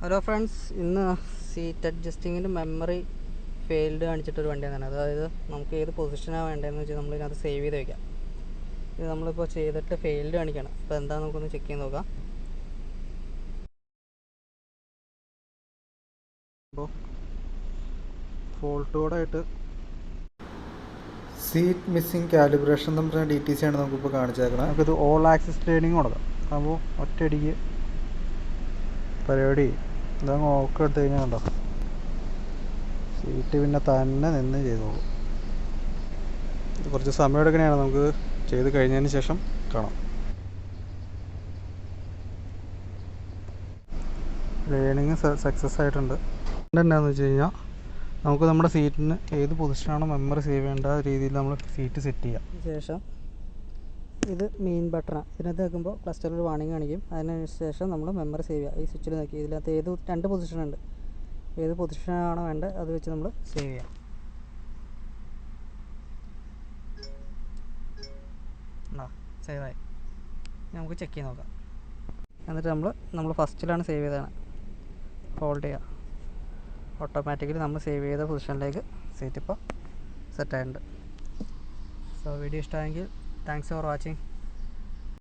Hello friends, ഇന്ന് seat അഡ്ജസ്റ്റിങ്ങിന് memory failed കാണിച്ചിട്ടൊരു വണ്ടിയാണ്. അതായത് നമുക്ക് ഏത് പൊസിഷനാണ് വേണ്ടതെന്ന് വെച്ചാൽ നമ്മളിതിനകത്ത് സേവ് ചെയ്ത് വയ്ക്കാം. ഇത് നമ്മളിപ്പോൾ ചെയ്തിട്ട് ഫെയിൽഡ് കാണിക്കണം. അപ്പോൾ എന്താണെന്ന് നമുക്കൊന്ന് ചെക്ക് ചെയ്ത് നോക്കാം. അപ്പോൾ ഫോൾട്ട് കോഡായിട്ട് സീറ്റ് മിസ്സിങ് കാലിബ്രേഷൻ എന്ന് പറഞ്ഞ DTC ആണ് നമുക്കിപ്പോൾ കാണിച്ചേക്കണം. നമുക്കിത് ഓൾ ആക്സിസ് ട്രെയിനിങ് കൊടുക്കാം. അപ്പോൾ ഒറ്റയടിക്ക് പരിപാടി ഇതങ്ങ് ഓക്കെ എടുത്തു കഴിഞ്ഞാൽ കണ്ടോ, സീറ്റ് പിന്നെ തന്നെ നിന്ന് ചെയ്തോളൂ. ഇത് കുറച്ച് സമയം എടുക്കണതാണ്, നമുക്ക് ചെയ്ത് കഴിഞ്ഞതിന് ശേഷം കാണാം. ലേണിങ് സക്സസ് ആയിട്ടുണ്ട്. എന്താണെന്ന് വെച്ച് കഴിഞ്ഞാൽ നമുക്ക് നമ്മുടെ സീറ്റിന് ഏത് പൊസിഷനാണോ മെമ്മറി സേവ് ചെയ്യേണ്ട ആ രീതിയിൽ നമ്മൾ സീറ്റ് സെറ്റ് ചെയ്യാം. ശേഷം ഇത് മെയിൻ ബട്ടണാണ്. ഇതിനകത്ത് വെക്കുമ്പോൾ ക്ലസ്റ്ററിൽ വാണിംഗ് കാണിക്കും. അതിന് ശേഷം നമ്മൾ മെമ്മറി സേവ് ചെയ്യുക. ഈ സ്വിച്ചിൽ നോക്കി ഇതിനകത്ത് ഏത് 2 പൊസിഷനുണ്ട്, ഏത് പൊസിഷനാണോ വേണ്ടത് അത് വെച്ച് നമ്മൾ സേവ് ചെയ്യാം. സേവായി. നമുക്ക് ചെക്ക് ചെയ്ത് നോക്കാം. എന്നിട്ട് നമ്മൾ ഫസ്റ്റിലാണ് സേവ് ചെയ്തതാണ്. ഹോൾഡ് ചെയ്യുക. ഓട്ടോമാറ്റിക്കലി നമ്മൾ സേവ് ചെയ്ത പൊസിഷനിലേക്ക് സീറ്റ് ഇപ്പോൾ സെറ്റായിട്ടുണ്ട്. സോ വീഡിയോ ഇഷ്ടമായെങ്കിൽ താങ്ക്സ് ഫോർ വാച്ചിങ്.